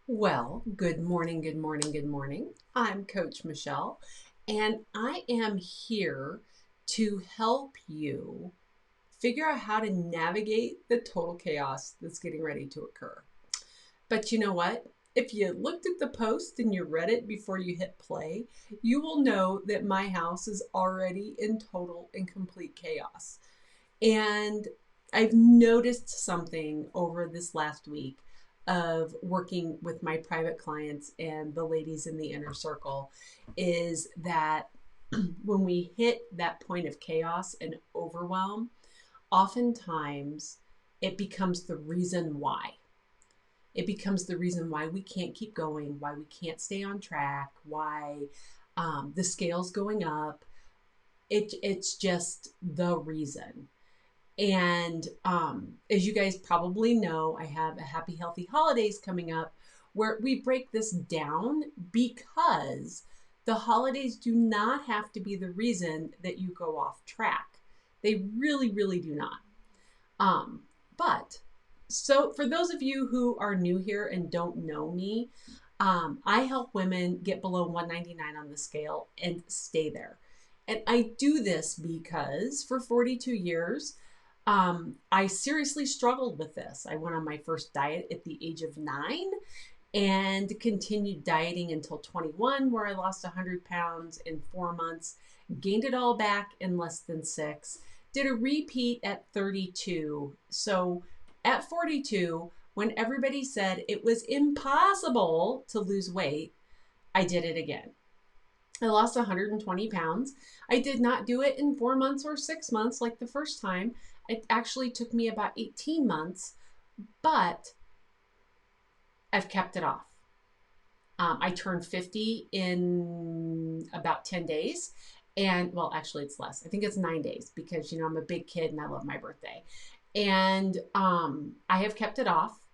Well, good morning, good morning, good morning. I'm Coach Michelle, and I am here to help you figure out how to navigate the total chaos that's getting ready to occur. But you know what? If you looked at the post and you read it before you hit play, you will know that my house is already in total and complete chaos. And I've noticed something over this last week of working with my private clients and the ladies in the inner circle is that when we hit that point of chaos and overwhelm, oftentimes it becomes the reason why. It becomes the reason why we can't keep going, why we can't stay on track, why the scale's going up. It's just the reason. And as you guys probably know, I have a happy, healthy holidays coming up where we break this down because the holidays do not have to be the reason that you go off track. They really, really do not. Um, but so for those of you who are new here and don't know me, I help women get below 199 on the scale and stay there. And I do this because for 42 years, I seriously struggled with this. I went on my first diet at the age of 9 and continued dieting until 21, where I lost 100 pounds in 4 months, gained it all back in less than 6, did a repeat at 32. So at 42, when everybody said it was impossible to lose weight, I did it again. I lost 120 pounds. I did not do it in 4 months or 6 months like the first time. It actually took me about 18 months, but I've kept it off. I turned 50 in about 10 days. And well, actually, it's less. I think it's 9 days because, I'm a big kid and I love my birthday. And I have kept it off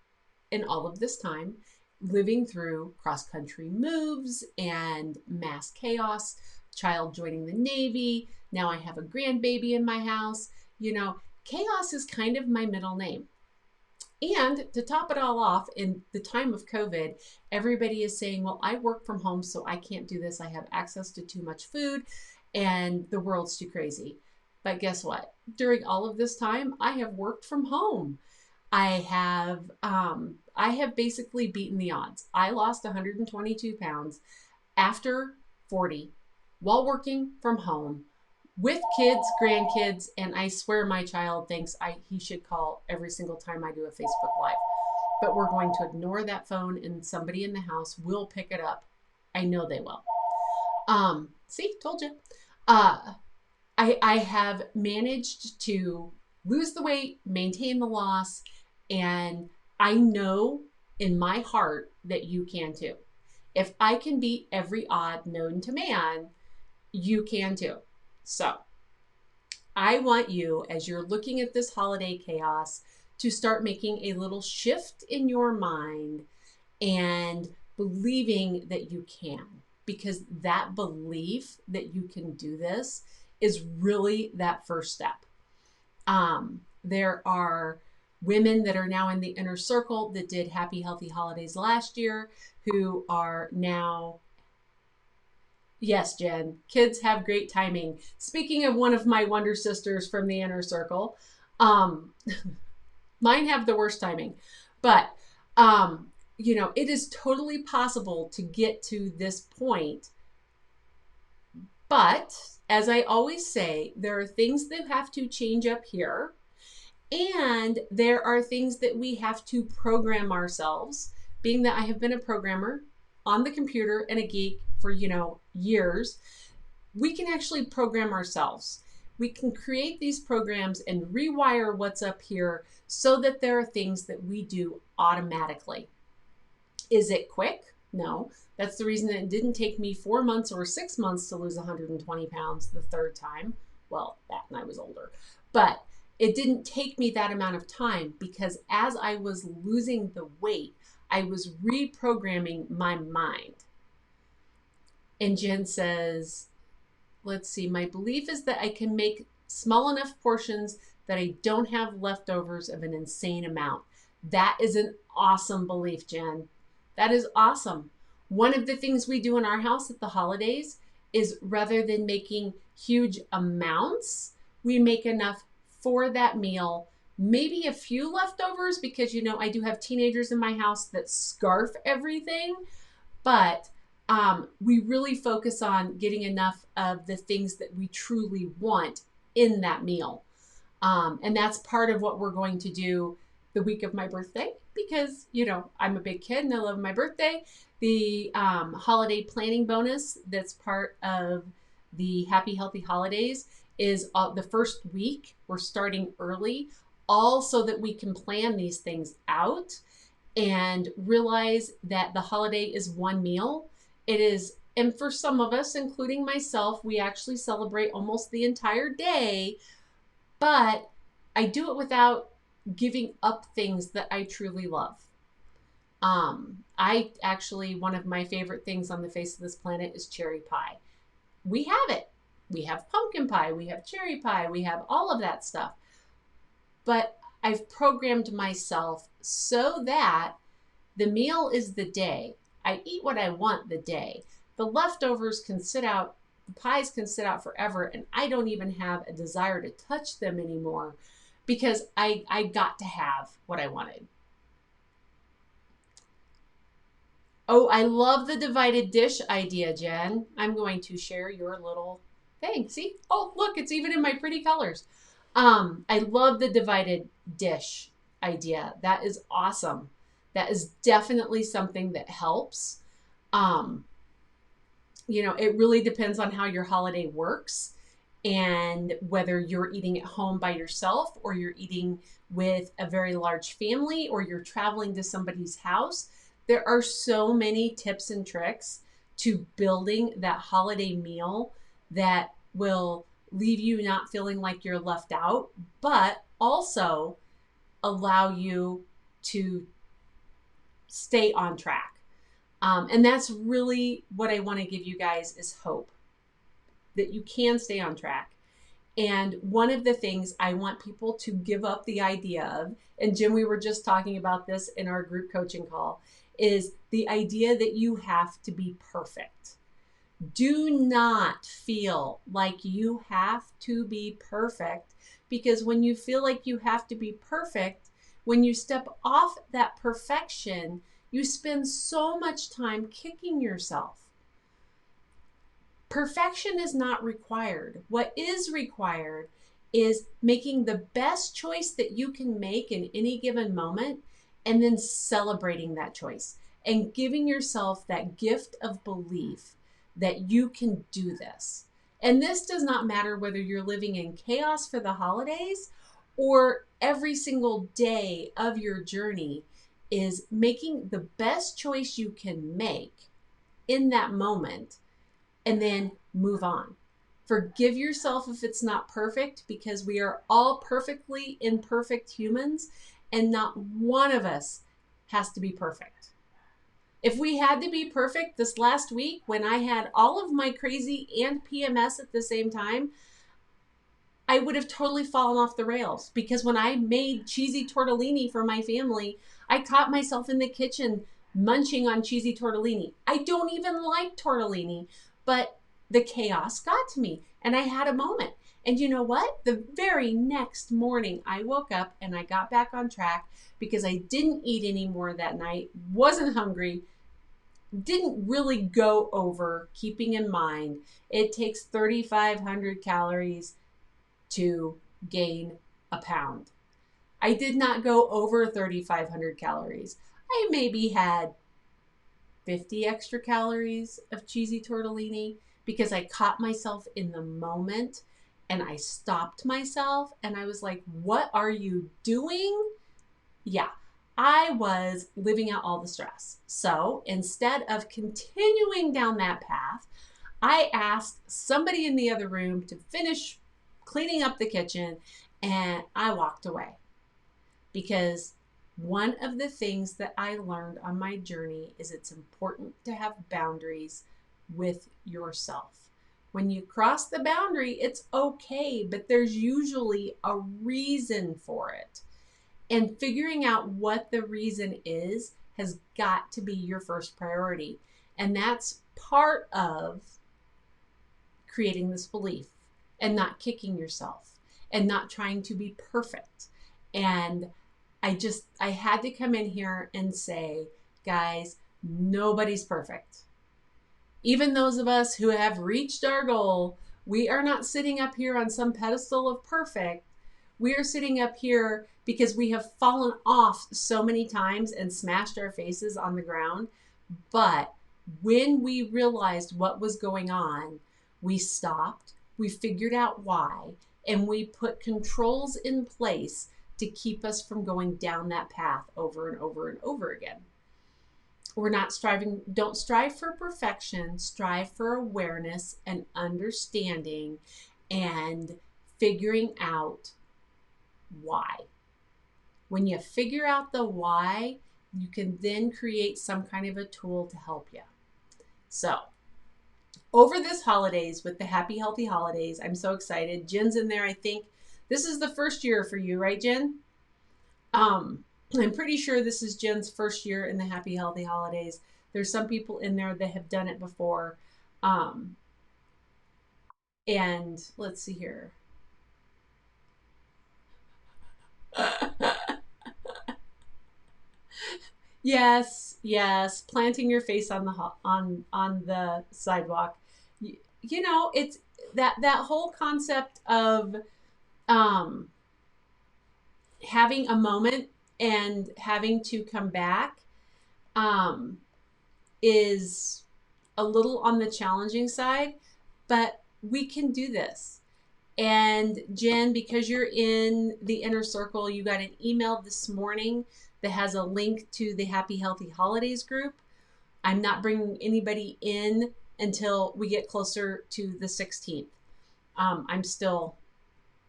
in all of this time, living through cross-country moves and mass chaos, child joining the Navy. Now I have a grandbaby in my house. Chaos is kind of my middle name. And to top it all off, in the time of COVID, everybody is saying, well, I work from home, so I can't do this. I have access to too much food and the world's too crazy. But guess what? During all of this time, I have worked from home. I have basically beaten the odds. I lost 122 pounds after 40 while working from home with kids, grandkids, and I swear my child thinks he should call every single time I do a Facebook Live. But we're going to ignore that phone and somebody in the house will pick it up. I know they will. See, told you. I have managed to lose the weight, maintain the loss, and I know in my heart that you can too. If I can beat every odd known to man, you can too. So I want you, as you're looking at this holiday chaos, to start making a little shift in your mind and believing that you can, because that belief that you can do this is really that first step. There are women that are now in the inner circle that did happy, healthy holidays last year who are now, yes, Jen, kids have great timing. Speaking of one of my wonder sisters from the inner circle, mine have the worst timing, but it is totally possible to get to this point. But as I always say, there are things that have to change up here. And there are things that we have to program ourselves. Being that I have been a programmer on the computer and a geek for, years, we can actually program ourselves. We can create these programs and rewire what's up here so that there are things that we do automatically. Is it quick? No. That's the reason that it didn't take me 4 months or 6 months to lose 120 pounds the third time. Well, that and I was older. But it didn't take me that amount of time because as I was losing the weight, I was reprogramming my mind. And Jen says, let's see, my belief is that I can make small enough portions that I don't have leftovers of an insane amount. That is an awesome belief, Jen. That is awesome. One of the things we do in our house at the holidays is rather than making huge amounts, we make enough for that meal, maybe a few leftovers because, you know, I do have teenagers in my house that scarf everything, but we really focus on getting enough of the things that we truly want in that meal. And that's part of what we're going to do the week of my birthday because, you know, I'm a big kid and I love my birthday. The holiday planning bonus that's part of the Happy Healthy Holidays is the first week. We're starting early, all so that we can plan these things out and realize that the holiday is one meal. It is, and for some of us, including myself, we actually celebrate almost the entire day, but I do it without giving up things that I truly love. I actually, one of my favorite things on the face of this planet is cherry pie. We have it. We have pumpkin pie, we have cherry pie, we have all of that stuff. But I've programmed myself so that the meal is the day. I eat what I want the day. The leftovers can sit out, the pies can sit out forever, and I don't even have a desire to touch them anymore because I got to have what I wanted. Oh, I love the divided dish idea, Jen. I'm going to share your little thing. See? Oh, look, it's even in my pretty colors. I love the divided dish idea. That is awesome. That is definitely something that helps. You know, it really depends on how your holiday works and whether you're eating at home by yourself or you're eating with a very large family or you're traveling to somebody's house. There are so many tips and tricks to building that holiday meal that will leave you not feeling like you're left out, but also allow you to stay on track. And that's really what I want to give you guys is hope that you can stay on track. And one of the things I want people to give up the idea of, and Jim, we were just talking about this in our group coaching call, is the idea that you have to be perfect. Do not feel like you have to be perfect, because when you feel like you have to be perfect, when you step off that perfection, you spend so much time kicking yourself. Perfection is not required. What is required is making the best choice that you can make in any given moment and then celebrating that choice and giving yourself that gift of belief that you can do this. And this does not matter whether you're living in chaos for the holidays or every single day of your journey is making the best choice you can make in that moment and then move on. Forgive yourself if it's not perfect, because we are all perfectly imperfect humans and not one of us has to be perfect. If we had to be perfect this last week when I had all of my crazy and PMS at the same time, I would have totally fallen off the rails, because when I made cheesy tortellini for my family, I caught myself in the kitchen munching on cheesy tortellini. I don't even like tortellini, but the chaos got to me and I had a moment. And you know what? The very next morning I woke up and I got back on track because I didn't eat anymore that night, wasn't hungry, didn't really go over, keeping in mind it takes 3,500 calories to gain a pound. I did not go over 3,500 calories. I maybe had 50 extra calories of cheesy tortellini because I caught myself in the moment and I stopped myself and I was like, what are you doing? Yeah, I was living out all the stress. So instead of continuing down that path, I asked somebody in the other room to finish cleaning up the kitchen and I walked away, because one of the things that I learned on my journey is it's important to have boundaries with yourself. When you cross the boundary, it's okay, but there's usually a reason for it. And figuring out what the reason is has got to be your first priority. And that's part of creating this belief and not kicking yourself and not trying to be perfect. And I had to come in here and say, guys, nobody's perfect. Even those of us who have reached our goal, we are not sitting up here on some pedestal of perfect. We are sitting up here because we have fallen off so many times and smashed our faces on the ground. But when we realized what was going on, we stopped, we figured out why, and we put controls in place to keep us from going down that path over and over and over again. We're not striving, don't strive for perfection, strive for awareness and understanding and figuring out why. When you figure out the why, you can then create some kind of a tool to help you. So, over this holidays with the Happy Healthy Holidays, I'm so excited. Jen's in there, I think. This is the first year for you, right, Jen? I'm pretty sure this is Jen's first year in the Happy Healthy Holidays. There's some people in there that have done it before. And let's see here. Yes, planting your face on the sidewalk. You know, it's that whole concept of having a moment and having to come back is a little on the challenging side, but we can do this. And Jen, because you're in the inner circle, you got an email this morning that has a link to the Happy Healthy Holidays group. I'm not bringing anybody in until we get closer to the 16th. I'm still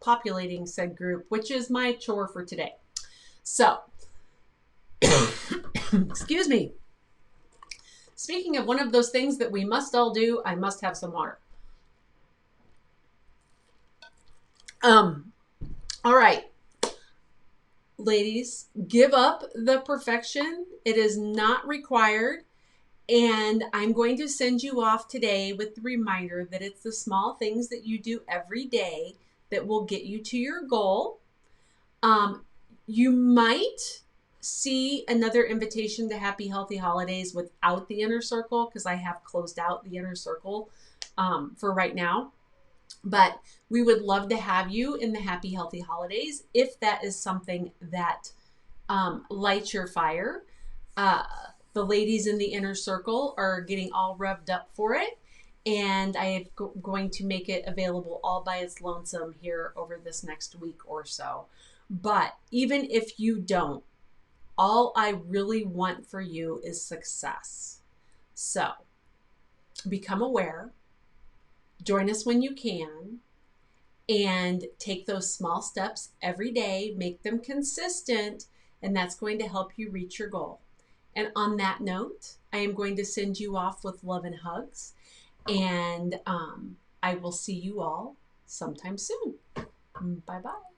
populating said group, which is my chore for today. So, excuse me. Speaking of one of those things that we must all do, I must have some water. All right, ladies, give up the perfection. It is not required. And I'm going to send you off today with the reminder that it's the small things that you do every day that will get you to your goal. You might see another invitation to Happy Healthy Holidays without the inner circle because I have closed out the inner circle for right now. But we would love to have you in the Happy Healthy Holidays if that is something that lights your fire. The ladies in the inner circle are getting all revved up for it. And I am going to make it available all by its lonesome here over this next week or so. But even if you don't, all I really want for you is success. So become aware, join us when you can, and take those small steps every day, make them consistent, and that's going to help you reach your goal. And on that note, I am going to send you off with love and hugs, and I will see you all sometime soon. Bye-bye.